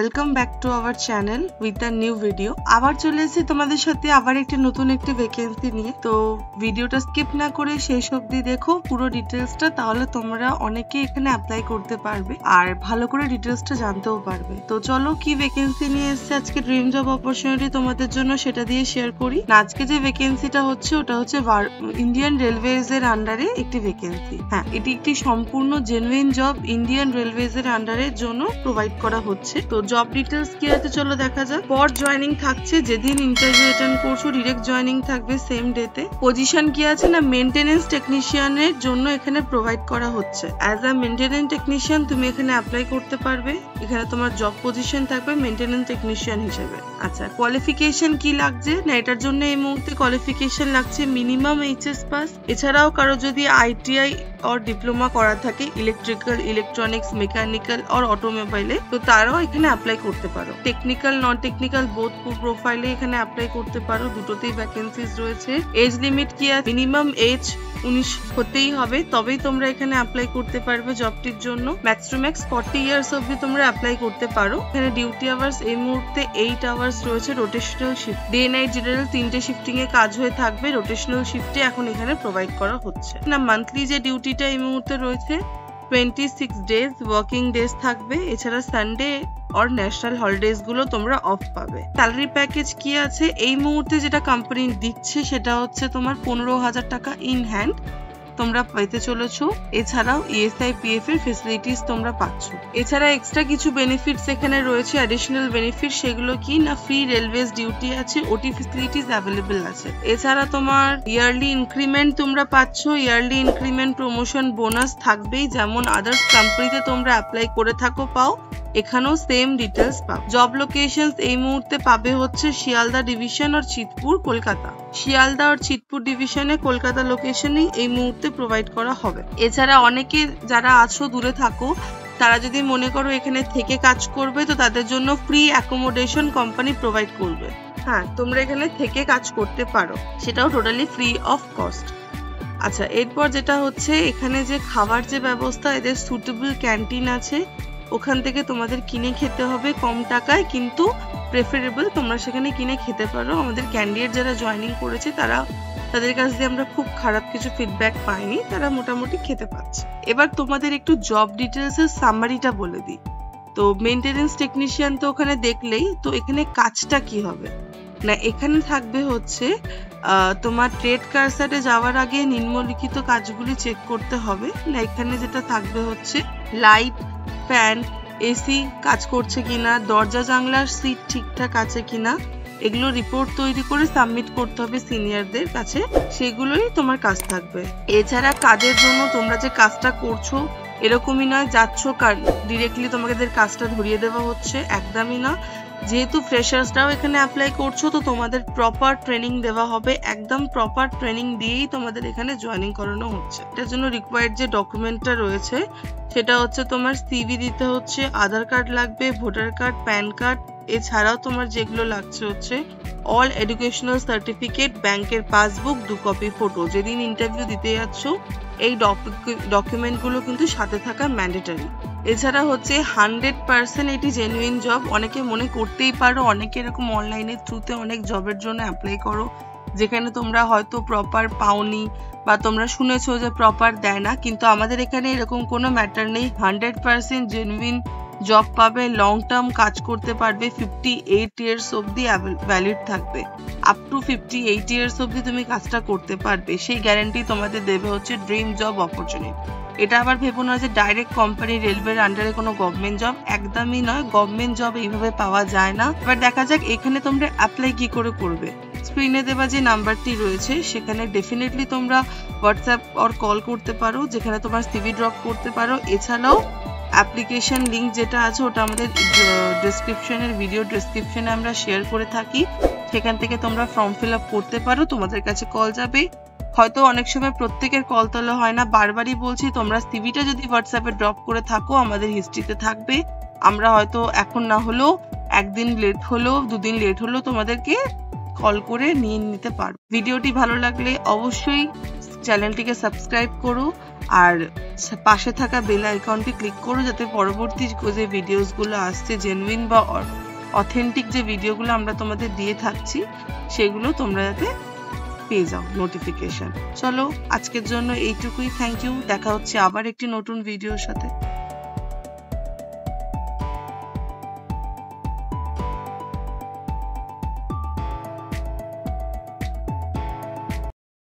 Welcome back to our channel with a new video. আবার চলে এসেছি তোমাদের সাথে আবার একটা নতুন একটা ভ্যাকেন্সি নিয়ে। তো ভিডিওটা স্কিপ না করে শেষ অবধি দেখো পুরো ডিটেলসটা, তাহলে তোমরা অনেকে এখানে অ্যাপ্লাই করতে পারবে আর ভালো করে ডিটেলসটা জানতেও পারবে। তো চলো কি ভ্যাকেন্সি নিয়ে এসেছে আজকে ড্রিম জব অপরচুনিটি তোমাদের জন্য, সেটা দিয়ে শেয়ার করি। আজকে যে ভ্যাকেন্সিটা হচ্ছে ওটা হচ্ছে ইন্ডিয়ান রেলওয়েজ এর আন্ডারে একটি ভ্যাকেন্সি। হ্যাঁ, এটি একটি সম্পূর্ণ জেনুইন জব ইন্ডিয়ান রেলওয়েজ এর আন্ডারের জন্য প্রোভাইড করা হচ্ছে। তো জব ডিটেলস কি আছে চলো দেখা যাক। পর জয়নিং থাকছে, যেদিন ইন্টারভিউ অ্যাটেন্ড করছো ডিরেক্ট জয়নিং থাকবে সেম ডেতে। পজিশন কি আছে না, মেইনটেনেন্স টেকনিশিয়ানের জন্য এখানে প্রোভাইড করা হচ্ছে। অ্যাজ আ মেইনটেনেন্স টেকনিশিয়ান তুমি এখানে অ্যাপ্লাই করতে পারবে। এখানে তোমার জব পজিশন থাকবে মেইনটেনেন্স টেকনিশিয়ান হিসেবে। আচ্ছা, কোয়ালিফিকেশন কি লাগছে না, এটার জন্য এই মুহূর্তে কোয়ালিফিকেশন লাগছে মিনিমাম এইচএস পাস। এছাড়াও কারো যদি আইটিআই और ডিপ্লোমা করা থাকে ইলেকট্রিক্যাল, ইলেকট্রনিক্স, মেকানিক্যাল और অটোমোবাইলে, তো তারাও এখানে অ্যাপ্লাই করতে পারো। টেকনিক্যাল নন টেকনিক্যাল বোথ প্রোফাইলে এখানে অ্যাপ্লাই করতে পারো, দুটোতেই ভ্যাকেন্সিজ রয়েছে। এজ লিমিট কি আছে, মিনিমাম এজ 19 হতেই হবে, তবেই তোমরা এখানে অ্যাপ্লাই করতে পারবে জবটির জন্য। ম্যাক্স টু ম্যাক্স 40 ইয়ার্স অবধি তোমরা অ্যাপ্লাই করতে পারো। এখানে ডিউটি আওয়ার্স এই মুহূর্তে 8 আওয়ার্স রয়েছে। Rotational shift, day night general 3টে শিফটিং এ কাজ হয়ে থাকবে। রোটেশনাল শিফটে এখন এখানে প্রোভাইড করা হচ্ছে না। মান্থলি যে ডিউটিটা এই মুহূর্তে রয়েছে 26 ডেজ ওয়ার্কিং ডেজ থাকবে। এছাড়া সানডে और ন্যাশনাল হলিডেজ গুলো তোমরা অফ পাবে। স্যালারি প্যাকেজ কি আছে এই মুহূর্তে যেটা কোম্পানি দিচ্ছে সেটা হচ্ছে তোমার 15,000 টাকা ইন হ্যান্ড তোমরা পেতে চলেছো। এছাড়াও ইএসআই পিএফ এর ফ্যাসিলিটিস তোমরা পাচ্ছ। এছাড়া এক্সট্রা কিছু বেনিফিটস এখানে রয়েছে, অ্যাডিশনাল বেনিফিট। সেগুলো কি না, ফ্রি রেলওয়েজ ডিউটি আছে, ওটি ফ্যাসিলিটিস অ্যাভেলেবল আছে। এছাড়া তোমার ইয়ারলি ইনক্রিমেন্ট তোমরা পাচ্ছ। ইয়ারলি ইনক্রিমেন্ট, প্রমোশন, বোনাস থাকবেই, যেমন আদার্স কোম্পানিতে তোমরা অ্যাপ্লাই করে থাকো পাও, এখানেও সেম ডিটেলস পাও। জব লোকেশনস এই মুহূর্তে পাবে হচ্ছে শিয়ালদা ডিভিশন আর চিতপুর, কলকাতা। শিয়ালদা আর চিতপুর ডিভিশনে কলকাতা লোকেশনেই এই মুহূর্তে প্রোভাইড করা হবে। এছাড়া অনেকে যারা আছো দূরে থাকো, তারা যদি মনে করো এখানে থেকে কাজ করবে, তো তাদের জন্য ফ্রি অ্যাকোমোডেশন কোম্পানি প্রোভাইড করবে। হ্যাঁ, তোমরা এখানে থেকে কাজ করতে পারো, সেটাও টোটালি ফ্রি অফ কস্ট। আচ্ছা, এরপর যেটা হচ্ছে এখানে যে খাবার যে ব্যবস্থা, এদের সুটেবল ক্যান্টিন আছে, ওখান থেকে তোমাদের কিনে খেতে হবে কম টাকায়, কিন্তু প্রেফারেবল তোমরা সেখানে কিনে খেতে পারো। আমাদের ক্যান্ডিডেট যারা জয়েনিং করেছে তাদের কাছ দিয়ে আমরা খুব খারাপ কিছু ফিডব্যাক পাইনি, তারা মোটামুটি খেতে পাচ্ছে। এবার তোমাদের একটু জব ডিটেলস এর সামারিটা বলে দিই। তো মেইনটেনেন্স টেকনিশিয়ান তো ওখানে দেখলেই, তো এখানে কাজটা কি হবে না, এখানে থাকবে হচ্ছে তোমার ট্রেড কারসারে যাওয়ার আগে নিম্নলিখিত কাজগুলি চেক করতে হবে না। এখানে যেটা থাকবে হচ্ছে লাইট, ফ্যান, এসি কাজ করছে কিনা, দরজা জানলার সিট ঠিকঠাক আছে কিনা, এগুলো রিপোর্ট তৈরি করে সাবমিট করতে হবে সিনিয়রদের কাছে, সেগুলোই তোমার কাজ থাকবে। এছাড়া কাজের জন্য তোমরা যে কাজটা করছো এরকমই নয় যাচ্ছ ডিরেক্টলি তোমাদের কাজটা ধরিয়ে দেওয়া হচ্ছে, একদমই না। যেহেতু ফ্রেশার্সরাও এখানে অ্যাপ্লাই করছো, তো তোমাদের প্রপার ট্রেনিং দেওয়া হবে, একদম প্রপার ট্রেনিং দিয়েই তোমাদের এখানে জয়েনিং করানো হচ্ছে। এটার জন্য রিকোয়ার্ড যে ডকুমেন্টটা রয়েছে সেটা হচ্ছে তোমার সিভি দিতে হচ্ছে, আধার কার্ড লাগবে, ভোটার কার্ড, প্যান কার্ড। এছাড়াও তোমার যেগুলো লাগছে হচ্ছে অল এডুকেশনাল সার্টিফিকেট, ব্যাংকের পাসবুক, 2 কপি ফটো। যেদিন ইন্টারভিউ দিতে যাচ্ছ এই ডকুমেন্টগুলো কিন্তু সাথে থাকা ম্যান্ডেটরি। এছাড়া হচ্ছে 100% এটি জেনুইন জব। অনেকে মনে করতেই পারো, অনেকে এরকম অনলাইনের থ্রুতে অনেক জবের জন্য অ্যাপ্লাই করো যেখানে তোমরা হয়তো প্রপার পাওনি বা তোমরা শুনেছো যে প্রপার দেয় না, কিন্তু আমাদের এখানে এরকম কোনো ম্যাটার নেই। 100% জেনুইন জব পাবে, লং টার্ম কাজ করতে পারবে, 58 ইয়ার্স অবধি ভ্যালিড থাকবে। আপ টু 58 ইয়ার্স অবধি তুমি কাজটা করতে পারবে, সেই গ্যারান্টি তোমাদের দেবে হচ্ছে ড্রিম জব অপরচুনিটি। এটা আবার ভেবো না যে ডাইরেক্ট কোম্পানি রেলওয়ের আন্ডারে কোনো গভর্নমেন্ট জব, একদমই নয়। গভর্নমেন্ট জব এইভাবে পাওয়া যায় না। এবার দেখা যাক এখানে তোমরা অ্যাপ্লাই কি করে করবে। স্ক্রিনে দেওয়া যে নাম্বারটি রয়েছে সেখানে ডেফিনেটলি তোমরা হোয়াটসঅ্যাপ অর কল করতে পারো, যেখানে তোমার সিভি ড্রপ করতে পারো। এছাড়াও অ্যাপ্লিকেশন লিঙ্ক যেটা আছে ওটা আমাদের ডেসক্রিপশনের ভিডিও ডেসক্রিপশনে আমরা শেয়ার করে থাকি, সেখান থেকে তোমরা ফর্ম ফিল আপ করতে পারো। তোমাদের কাছে কল যাবে, হয়তো অনেক সময় প্রত্যেকের কল তোলা হয় না, বারবারই বলছি তোমরা সিভিটা যদি হোয়াটসঅ্যাপে ড্রপ করে থাকো আমাদের হিস্ট্রিতে থাকবে। আমরা হয়তো এখন না হলেও একদিন লেট হলো, 2 দিন লেট হলো তোমাদেরকে কল করে নিয়ে নিতে পারবো। ভিডিওটি ভালো লাগলে অবশ্যই চ্যানেলটিকে সাবস্ক্রাইব করো আর পাশে থাকা বেল আইকনটি ক্লিক করো, যাতে পরবর্তী যে ভিডিওসগুলো আসছে জেনুইন বা অথেন্টিক যে ভিডিওগুলো আমরা তোমাদের দিয়ে থাকছি সেগুলো তোমরা যাতে পেয়ে যাও নোটিফিকেশন। চলো আজকের জন্য এইটুকুই। Thank you. দেখা হচ্ছে আবার একটি নতুন ভিডিওর সাথে।